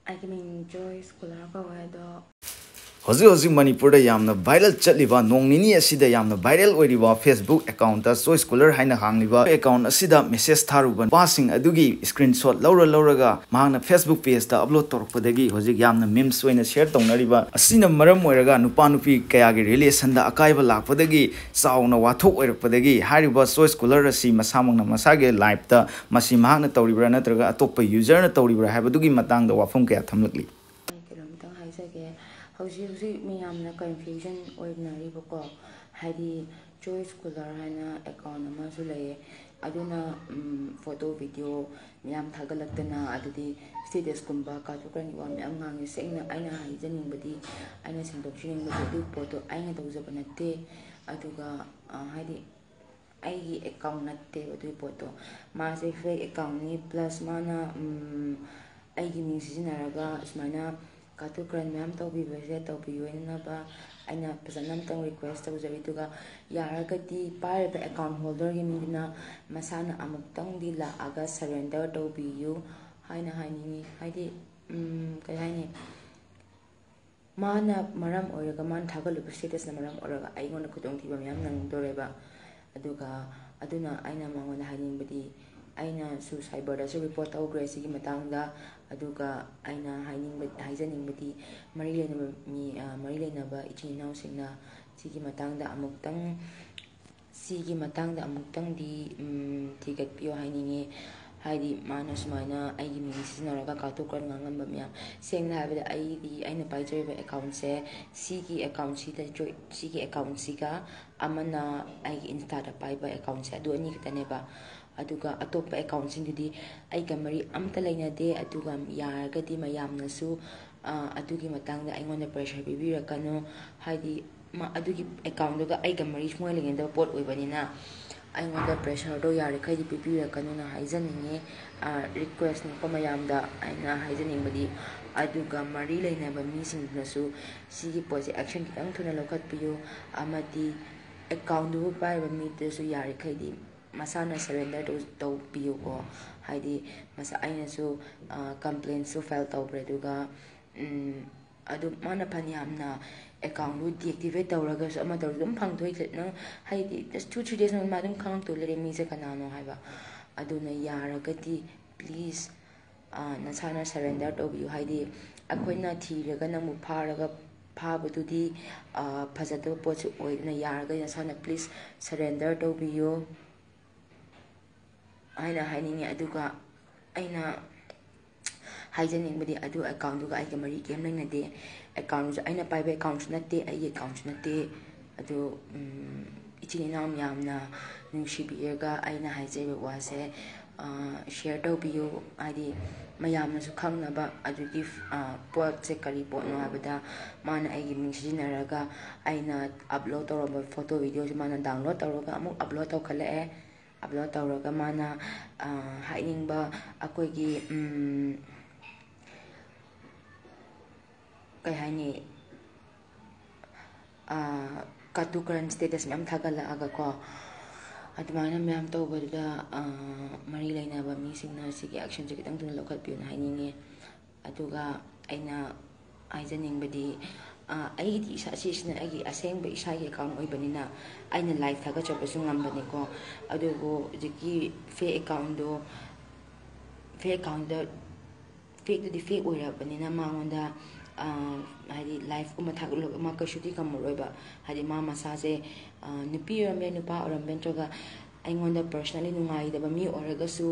ꯑꯩꯒꯤ ꯃꯤꯡ choice cooler ꯀꯧꯋꯦ ꯑꯗꯣ Hozi Manipur yamna viral chatliba nong nini asida yamna viral oiriba Facebook account ta choice color haina hangliba account asida message tharuban passing adugi screenshot lauraga mahna Facebook page ta upload torpodagi hoji yamna memes oina share tawnariba asina maram oiraga nupa nupi kayagi relation da akaiba lakpodagi sauna wathok oirakpodagi hariba choice color asi masamangna masage live ta masi mahna tawribra natraga atokpa user na tawribra habadugi matang da wafum kaya thamlakli hꯧꯖꯤꯛ ꯃꯌꯥꯝꯅ confusion ꯑꯣꯏꯅꯔꯤꯕꯀꯣ ꯍꯥꯏꯗꯤ choice cooler ꯍꯥꯏꯅ account ꯑꯃꯁꯨ ꯂꯩꯌꯦ ꯑꯗꯨꯅ photo video ꯃꯌꯥꯝ ꯊꯥꯒꯠꯂꯛꯇꯅ ꯑꯗꯨꯗꯤ ꯁ꯭ꯇꯦꯇꯁꯀꯨꯝꯕ ꯀꯥꯊꯣꯛꯈ꯭ꯔꯅꯤ ꯋꯥ ꯃꯌꯥꯝ ꯉꯥꯡꯉꯦ ꯁꯦꯡꯅ ꯑꯩꯅ ꯍꯥꯏꯖꯅꯤꯡꯕꯗꯤ ꯑꯩꯅ ꯁꯦꯡꯗꯣꯛꯆꯅꯤꯡꯕꯗꯤ ꯑꯗꯨꯒꯤ ꯄꯣꯠꯇꯣ ꯑꯩꯅ ꯇꯧꯖꯕ ꯅꯠꯇꯦ ꯑꯗꯨꯒ ꯍꯥꯏꯗꯤ ꯑꯩꯒꯤ ꯑꯦꯀꯥꯎꯟ ꯅꯠꯇꯦꯕ ꯑꯗꯨꯒꯤ ꯄꯣꯠꯇꯣ ꯃꯥꯁꯦ ꯐꯦꯛ ꯑꯦꯀꯥꯎꯟꯅꯤ ꯄ꯭ꯂꯁ ꯃꯥꯅ ꯑꯩꯒꯤ ꯃꯤꯡ ꯁꯤꯖꯤꯟꯅꯔꯒ ꯁꯨꯃꯥꯏꯅ ꯀꯥꯇꯨ ꯀꯔꯟ ꯃꯌꯥꯝ ꯇꯧꯕꯤꯕꯁꯦ ꯇꯧꯕꯤꯌꯣꯅꯕ ꯑꯩꯅ ꯐꯖꯅ ꯑꯝꯇꯪ ꯔꯤꯀ꯭ꯋꯦꯁ ꯇꯧꯖꯔꯤ ꯑꯗꯨꯒ ꯌꯥꯔꯒꯗꯤ ꯄꯥꯏꯔꯤꯕ ꯑꯦꯀꯥꯎꯟ ꯍꯣꯜꯗꯔꯒꯤ ꯃꯤꯗꯨꯅ ꯃꯁꯥꯅ ꯑꯃꯨꯛꯇꯪꯗꯤ ꯂꯥꯛꯑꯒ ꯁꯔꯦꯟꯗꯔ ꯇꯧꯕꯤꯌꯨ ꯍꯥꯏꯅ ꯍꯥꯏꯅꯤꯡꯉꯤ ꯍꯥꯏꯗꯤ ꯀꯩ ꯍꯥꯏꯅꯤ ꯃꯥꯅ ꯃꯔꯝ ꯑꯣꯏꯔꯒ ꯃꯥꯅ ꯊꯥꯒꯠꯂꯤꯕ ꯁ꯭ꯇꯦꯇꯁꯅ ꯃꯔꯝ ꯑꯣꯏꯔꯒ ꯑꯩꯉꯣꯟꯗ ꯈꯨꯗꯣꯡꯊꯤꯕ ꯃꯌꯥꯝ ꯅꯪꯗꯣꯔꯦꯕ ꯑꯗꯨꯅ ꯑꯩꯅ ꯃꯉꯣꯟꯗ ꯍꯥꯏꯅꯤꯡꯕꯗꯤ ꯑꯩꯅꯁꯨ ꯁꯥꯏꯕꯔꯗꯁꯨ ꯔꯤꯄꯣꯔꯠ ꯇꯧꯈ꯭ꯔꯦ ꯁꯤꯒꯤ ꯃꯇꯥꯡꯗ ꯑꯗꯨꯒ ꯑꯩꯅ ꯍꯥꯏꯖꯅꯤꯡꯕꯗꯤ ꯃꯔꯤ ꯂꯩꯅꯕ ꯏꯆꯤꯟ ꯏꯅꯥꯎꯁꯤꯡꯅ ꯁꯤꯒꯤ ꯃꯇꯥꯡꯗ ꯑꯃꯨꯛꯇꯪꯗꯤ ꯊꯤꯒꯠꯄꯤꯌꯣ ꯍꯥꯏꯅꯤꯡꯉꯤ ꯍꯥꯏꯗꯤ ꯃꯥꯅ ꯁꯨꯃꯥꯏꯅ ꯑꯩꯒꯤ ꯃꯤꯡ ꯁꯤꯖꯤꯟꯅꯔꯒ ꯀꯥꯇꯨ ꯀꯔꯟ ꯉꯥꯡꯉꯝꯕ ꯃꯌꯥꯝ ꯁꯦꯡꯅ ꯍꯥꯏꯕꯗ ꯑꯩꯅ ꯄꯥꯏꯖꯔꯤꯕ ꯑꯦꯀꯥꯎꯟꯁꯦ ꯁꯤꯒꯤ ꯑꯦꯀꯥꯎꯟꯁꯤꯒ ꯑꯃꯅ ꯑꯩꯒꯤ ꯏꯟꯁꯇꯥꯗ ꯄꯥꯏꯕ ꯑꯦꯀꯥꯎꯟꯁꯦ ꯑꯗꯨ ꯑꯅꯤ ꯈꯛꯇꯅꯦꯕ ꯑꯗꯨꯒ ꯑꯇꯣꯞꯄ ꯑꯦꯀꯥꯎꯟꯁꯤꯡꯗꯨꯗꯤ ꯑꯩꯒ ꯃꯔꯤ ꯑꯝꯇ ꯂꯩꯅꯗꯦ ꯑꯗꯨꯒ ꯌꯥꯔꯒꯗꯤ ꯃꯌꯥꯝꯅꯁꯨ ꯑꯗꯨꯒꯤ ꯃꯇꯥꯡꯗ ꯑꯩꯉꯣꯟꯗ ꯄ꯭ꯔꯦꯁꯔ ꯄꯤꯕꯤꯔꯛꯀꯅꯨ ꯍꯥꯏꯗꯤ ꯑꯗꯨꯒꯤ ꯑꯦꯀꯥꯎꯟꯗꯨꯒ ꯑꯩꯒ ꯃꯔꯤ ꯁꯨꯡꯂꯩ ꯂꯩꯅꯗꯕ ꯄꯣꯠ ꯑꯣꯏꯕꯅꯤꯅ ꯑꯩꯉꯣꯟꯗ ꯄ꯭ꯔꯦꯁꯔꯗꯣ ꯌꯥꯔꯤꯈꯩꯗꯤ ꯄꯤꯕꯤꯔꯛꯀꯅꯨꯅ ꯍꯥꯏꯖꯅꯤꯡꯉꯤ ꯔꯤꯀ꯭ꯋꯦꯁꯅꯤꯀꯣ ꯃꯌꯥꯝꯗ ꯑꯩꯅ ꯍꯥꯏꯖꯅꯤꯡꯕꯗꯤ ꯑꯗꯨꯒ ꯃꯔꯤ ꯂꯩꯅꯕ ꯃꯤꯁꯤꯡꯗꯨꯅꯁꯨ ꯁꯤꯒꯤ ꯄꯣꯠꯁꯦ ꯑꯦꯛꯁꯟ ꯈꯤꯇꯪ ꯊꯨꯅ ꯂꯧꯈꯠꯄꯤꯌꯨ ꯑꯃꯗꯤ ꯑꯦꯀꯥꯎꯟꯗꯨꯕꯨ ꯄꯥꯏꯔꯤꯕ ꯃꯤꯗꯨꯁꯨ ꯌꯥꯔꯤꯈꯩꯗꯤ ꯃꯁꯥꯅ ꯁꯔꯦꯟꯗꯔ ꯇꯧꯕꯤꯌꯨꯀꯣ ꯍꯥꯏꯗꯤ ꯑꯩꯅꯁꯨ ꯀꯝꯄ꯭ꯂꯦꯟꯁꯨ ꯐꯥꯏꯜ ꯇꯧꯈ꯭ꯔꯦ ꯑꯗꯨꯒ ꯑꯗꯨ ꯃꯥꯅ ꯐꯅꯌꯥꯝꯅ ꯑꯦꯀꯥꯎꯟꯗꯨ ꯗꯤꯑꯦꯛꯇꯤꯚꯦꯠ ꯇꯧꯔꯒꯁꯨ ꯑꯃ ꯇꯧꯔꯁꯨ ꯑꯗꯨꯝ ꯐꯪꯗꯣꯏꯁꯦ ꯅꯪ ꯍꯥꯏꯗꯤ ꯖꯁ 2-3 days ꯃꯥ ꯑꯗꯨꯝ ꯈꯪꯉꯛꯇꯣꯏ ꯂꯩꯔꯦ ꯃꯤꯁꯦ ꯀꯅꯥꯅꯣ ꯍꯥꯏꯕ ꯑꯗꯨꯅ ꯌꯥꯔꯒꯗꯤ ꯄ꯭ꯂꯤꯖ ꯅꯁꯥꯅ ꯁꯔꯦꯟꯗꯔ ꯇꯧꯕꯤꯌꯨ ꯍꯥꯏꯗꯤ ꯑꯩꯈꯣꯏꯅ ꯊꯤꯔꯒ ꯅꯪꯕꯨ ꯐꯥꯕꯗꯨꯗꯤ ꯐꯖꯗꯕ ꯄꯣꯠꯁꯨ ꯑꯣꯏꯗꯅ ꯌꯥꯔꯒꯗꯤ ꯅꯁꯥꯅ ꯄ꯭ꯂꯤꯖ ꯁꯔꯦꯟꯗꯔ ꯇꯧꯕꯤꯌꯨ ꯍꯥꯏꯅ ꯍꯥꯏꯅꯤꯡꯉꯤ ꯑꯗꯨꯒ ꯑꯩꯅ ꯍꯥꯏꯖꯅꯤꯡꯕꯗꯤ ꯑꯗꯨ ꯑꯦꯀꯥꯎꯟꯗꯨꯒ ꯑꯩꯒ ꯃꯔꯤ ꯀꯩꯝ ꯂꯩꯅꯗꯦ ꯑꯦꯀꯥꯎꯟꯁꯨ ꯑꯩꯅ ꯄꯥꯏꯕ ꯑꯦꯀꯥꯎꯟꯁꯨ ꯅꯠꯇꯦ ꯑꯩꯒꯤ ꯑꯦꯀꯥꯎꯟꯁꯨ ꯅꯠꯇꯦ ꯑꯗꯨ ꯏꯆꯤꯟ ꯏꯅꯥꯎ ꯃꯌꯥꯝꯅ ꯅꯨꯡꯁꯤꯕꯤꯔꯒ ꯑꯩꯅ ꯍꯥꯏꯖꯔꯤꯕ ꯋꯥꯁꯦ ꯁꯤꯌꯔ ꯇꯧꯕꯤꯌꯨ ꯍꯥꯏꯗꯤ ꯃꯌꯥꯝꯅꯁꯨ ꯈꯪꯅꯕ ꯑꯗꯨꯒꯤ ꯄꯣꯠꯁꯦ ꯀꯔꯤ ꯄꯣꯠꯅꯣ ꯍꯥꯏꯕꯗ ꯃꯥꯅ ꯑꯩꯒꯤ ꯃꯤꯡ ꯁꯤꯖꯤꯟꯅꯔꯒ ꯑꯩꯅ ꯑꯞꯂꯣꯗ ꯇꯧꯔꯝꯕ ꯐꯣꯇꯣ ꯚꯤꯗꯤꯑꯣꯁꯦ ꯃꯥꯅ ꯗꯥꯎꯟꯂꯣꯗ ꯇꯧꯔꯒ ꯑꯃꯨꯛ ꯑꯞꯂꯣꯗ ꯇꯧꯈꯠꯂꯛꯑꯦ ꯑꯞꯂꯣꯗ ꯇꯧꯔꯒ ꯃꯥꯅ ꯍꯥꯏꯅꯤꯡꯕ ꯑꯩꯈꯣꯏꯒꯤ ꯀꯩ ꯍꯥꯏꯅꯤ ꯀꯥꯇꯨ ꯀꯔꯟ ꯁ꯭ꯇꯦꯇꯁ ꯃꯌꯥꯝ ꯊꯥꯒꯠꯂꯛꯑꯒꯀꯣ ꯑꯗꯨꯃꯥꯏꯅ ꯃꯌꯥꯝ ꯇꯧꯕꯗꯨꯗ ꯃꯔꯤ ꯂꯩꯅꯕ ꯃꯤꯁꯤꯡꯅ ꯁꯤꯒꯤ ꯑꯦꯛꯁꯟꯁꯦ ꯈꯤꯇꯪ ꯊꯨꯅ ꯂꯧꯈꯠꯄꯤꯌꯨꯅ ꯍꯥꯏꯅꯤꯡꯉꯤ ꯑꯗꯨꯒ ꯑꯩꯅ ꯍꯥꯏꯖꯅꯤꯡꯕꯗꯤ ꯑꯩꯒꯤꯗꯤ ꯑꯁꯤꯁꯤꯅ ꯑꯩꯒꯤ ꯑꯁꯦꯡꯕ ꯏꯁꯥꯒꯤ ꯑꯦꯀꯥꯎꯟ ꯑꯣꯏꯕꯅꯤꯅ ꯑꯩꯅ ꯂꯥꯏꯚ ꯊꯥꯒꯠꯆꯕꯁꯨ ꯉꯝꯕꯅꯤꯀꯣ ꯑꯗꯨꯕꯨ ꯍꯧꯖꯤꯛꯀꯤ ꯐꯦꯛꯇꯨꯗꯤ ꯐꯦꯛ ꯑꯣꯏꯔꯕꯅꯤꯅ ꯃꯉꯣꯟꯗ ꯍꯥꯏꯗꯤ ꯂꯥꯏꯐꯀꯨꯝꯕ ꯊꯥꯒꯠꯂꯒ ꯃꯥ ꯀꯩꯁꯨꯗꯤ ꯉꯝꯃꯔꯣꯏꯕ ꯍꯥꯏꯗꯤ ꯃꯥ ꯃꯁꯥꯁꯦ ꯅꯨꯄꯤ ꯑꯣꯏꯔꯝꯕ ꯌꯥꯏ ꯅꯨꯄꯥ ꯑꯣꯏꯔꯝꯕ ꯅꯠꯇ꯭ꯔꯒ ꯑꯩꯉꯣꯟꯗ ꯄꯔꯁꯅꯦꯜꯂꯤ ꯅꯨꯡꯉꯥꯏꯇꯕ ꯃꯤ ꯑꯣꯏꯔꯒꯁꯨ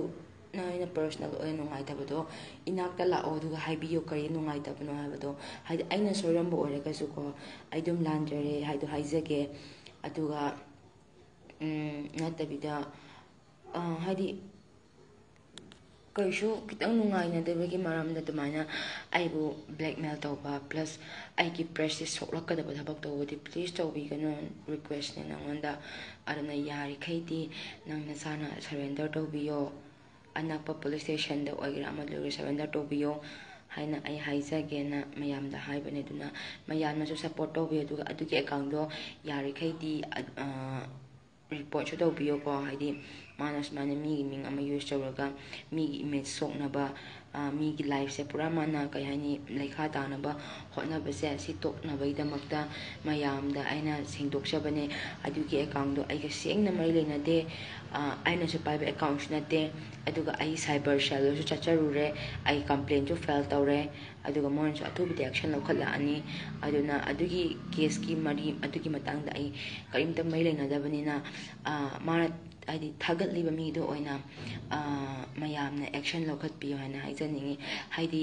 ꯑꯩꯅ ꯄꯔꯁꯅꯦꯜ ꯑꯣꯏꯅ ꯅꯨꯡꯉꯥꯏꯇꯕꯗꯣ ꯏꯅꯥꯛꯇ ꯂꯥꯛꯑꯣ ꯑꯗꯨꯒ ꯍꯥꯏꯕꯤꯌꯨ ꯀꯔꯤ ꯅꯨꯡꯉꯥꯏꯇꯕꯅꯣ ꯍꯥꯏꯕꯗꯣ ꯍꯥꯏꯗꯤ ꯑꯩꯅ ꯁꯣꯏꯔꯝꯕ ꯑꯣꯏꯔꯒꯁꯨꯀꯣ ꯑꯩ ꯑꯗꯨꯝ ꯂꯥꯟꯖꯔꯦ ꯍꯥꯏꯖꯒꯦ ꯑꯗꯨꯒ ꯅꯠꯇꯕꯤꯗ ꯍꯥꯏꯗꯤ ꯀꯩꯁꯨ ꯈꯤꯇꯪ ꯅꯨꯡꯉꯥꯏꯅꯗꯕꯒꯤ ꯃꯔꯝꯗ ꯑꯗꯨꯃꯥꯏꯅ ꯑꯩꯕꯨ ꯕ꯭ꯂꯦꯛꯃꯦꯜ ꯇꯧꯕ ꯄ꯭ꯂꯁ ꯑꯩꯒꯤ ꯄ꯭ꯔꯦꯁꯇꯤꯖ ꯁꯣꯛꯂꯛꯀꯗꯕ ꯊꯕꯛ ꯇꯧꯕꯗꯤ ꯄ꯭ꯂꯤꯖ ꯇꯧꯕꯤꯒꯅꯨ ꯔꯤꯀ꯭ꯋꯦꯁꯅꯦ ꯅꯉꯣꯟꯗ ꯑꯗꯨꯅ ꯌꯥꯔꯤꯈꯩꯗꯤ ꯅꯪ ꯅꯁꯥꯅ ꯁꯔꯦꯟꯗꯔ ꯇꯧꯕꯤꯌꯣ ꯑꯅꯛꯄ ꯄꯨꯂꯤꯁ ꯁ꯭ꯇꯦꯁꯟꯗ ꯑꯣꯏꯒꯦꯔꯥ ꯑꯃꯗ ꯑꯣꯏꯒꯦꯔꯥ ꯁꯔꯦꯟꯗꯔ ꯇꯧꯕꯤꯌꯣ ꯍꯥꯏꯅ ꯑꯩ ꯍꯥꯏꯖꯒꯦꯅ ꯃꯌꯥꯝꯗ ꯍꯥꯏꯕꯅꯦ ꯑꯗꯨꯅ ꯃꯌꯥꯝꯅꯁꯨ ꯁꯞꯄꯣꯔꯠ ꯇꯧꯕꯤꯌꯨ ꯑꯗꯨꯒ ꯑꯗꯨꯒꯤ ꯑꯦꯀꯥꯎꯟꯗꯣ ꯌꯥꯔꯤꯈꯩꯗꯤ ꯔꯤꯄꯣꯔꯠꯁꯨ ꯇꯧꯕꯤꯌꯣꯀꯣ ꯍꯥꯏꯗꯤ mana sumana migi ming ama use tawraga migi image soknaba migi life se pura mana kai hani lekha tanaba hotnabase si toknabai damakta mayamda aina singdokshabane adugi account do aiga sengna mari leinade aina su paiba account nate aduga ai cyber cell su chacharure ai complaint to file tawre aduga mon su athubi action lokhala ani aduna adugi case ki mari adugi matangda ai karimta mai leinadabanina mana adi thagat liba mi do oina mayamna action lokhat piyo hana haijaningi haidi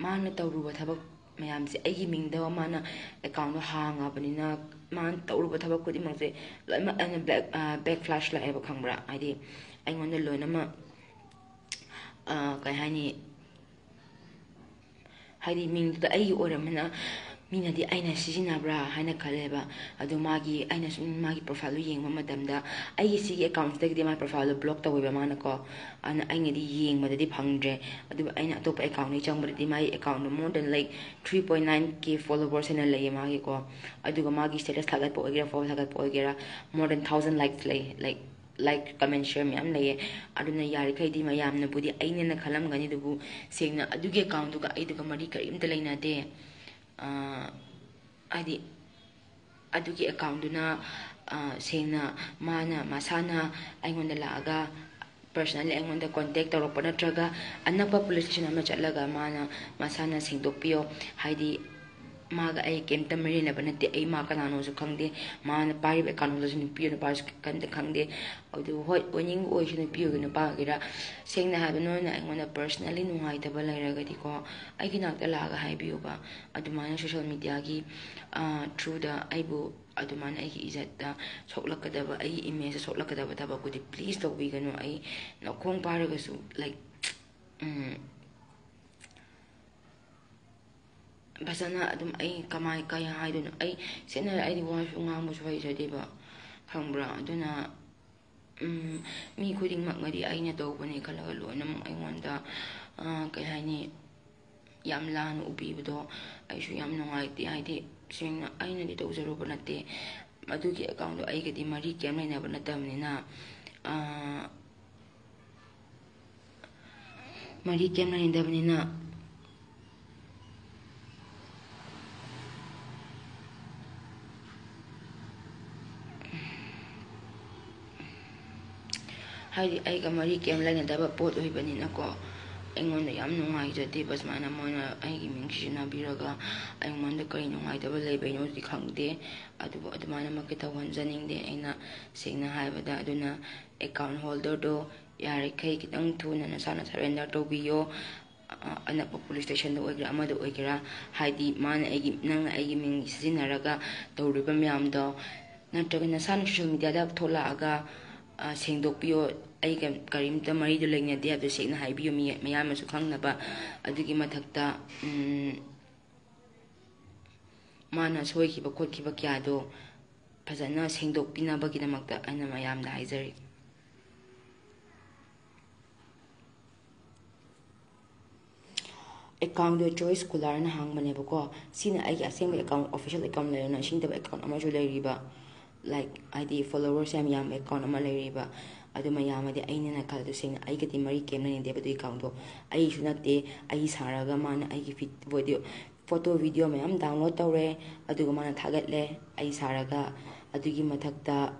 mana tawruba thabak mayam se aigi mingda mana account hanga banina man tawruba thabak kudi mangse loima ana back flash la eba khangbra haidi aingonda loina ma kai hani haidi mingda aigi oramana minadi aina sijinabra haina khaleba adu magi aina magi profile yengma madamda aigi sigi account dagdi my profile block taweba mana ko ana aingadi yengmadadi phangdre adu aina top account ni changbadi my account more than like 3.9k followers ena lay magi ko adu magi status thagat po ogera follow thagat po ogera more than 1000 likes lay like comment share me am lay aduna yari khaidi mayam na budi aina na khalam gani dubu sengna aduge account duga ai duga mari karimta leina de adi adugi account duna sengna mana masana aingonda laaga personally aingonda contact tawrokpa natraga anakpa police station ama chatlaga mana masana singdokpiyo haidi maga ai kemta marina banate ai ma kanano su khangde mana pari account lo jin piyo na pas kan de khangde adu hoi oning oi jin piyo na pa gira sengna ha no na aingonda personally nungai ta balairaga di ko ai ginak ta laga hai biyo ba adu mana social media gi through the aibu adu mana ai izat da soklakadaba ai image soklakadaba taba ko di please to bi gano ai na khong paraga su like basana adum ai kamai kai haidun ai sena ai di wa ngam su hai jade ba khangbra aduna mi khuding mak ngari ai na do bane khala lo nam ai ngonda kai haini yam lan ubi budo ai su yam nongai ti ai di sing ai na di to zero banate madugi account do ai gadi mari kem na banatamni na mari kem na indabni na haidi aiga mari kem laina daba pot oibanina ko aingonda yam nungai jate bas mana moina aigi mingsi na biraga aingonda kai nungai daba leibai no di khangde adu mana makke tawan janing de aina sengna haibada aduna account holder do yare kai kitang thuna na sana surrender to biyo anakpa police station do oigra amado oigra haidi mana aigi nang aigi ming sijinaraga tawriba myam do natraga na sana social media da thola aga sengdokpiyo ai karimta mari do lengna de abde sengna haibiyo mayam su khangnaba adugi mathakta mana soikiba khotkiba kya do phajana sengdokpinaba gidamakta aina mayam da haijari account do choice scholar na hangmane bako sina ai assemble account official account le na shinda account ama jo le riba like ID followers yam account ama le riba adu mayam ade aina na kala do sing ai gati mari kem na inde badu account do ai sunate ai saraga mana ai gi video photo video mayam download tawre adu mana thagatle ai saraga adugi mathakta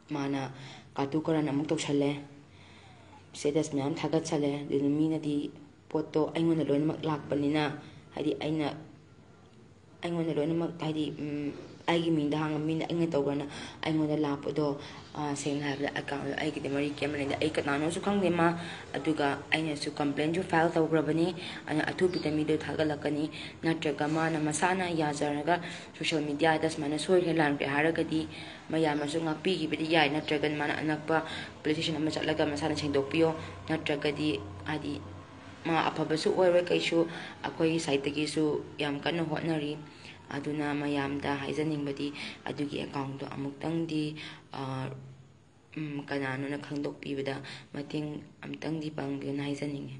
mana katu karan amuk tawsale status mayam thagat chale dinu mina di photo aingona loinak lakpanina haidi aina aingona loinak haidi aigi minda hang mina ainga tawrana aingona lapodo sengna habla account aigi de mari camera da ai kanano su khangde ma aduga aina su complaint ju file tawgrabani ana athu bitami do thagalakani natraga mana masana yazaraga social media das mana soi helan pe haragadi mayam su ngapi gi bidi yai natraga mana anakpa police station ama chatlaga masana sengdokpiyo natraga di adi ma apabasu oire kaisu akoi site gi su yam kana hotnari aduna mayamda haijaningbadi adugi account do amuktang di kanano na khangdokpibada mating amtang di panggen haijaninge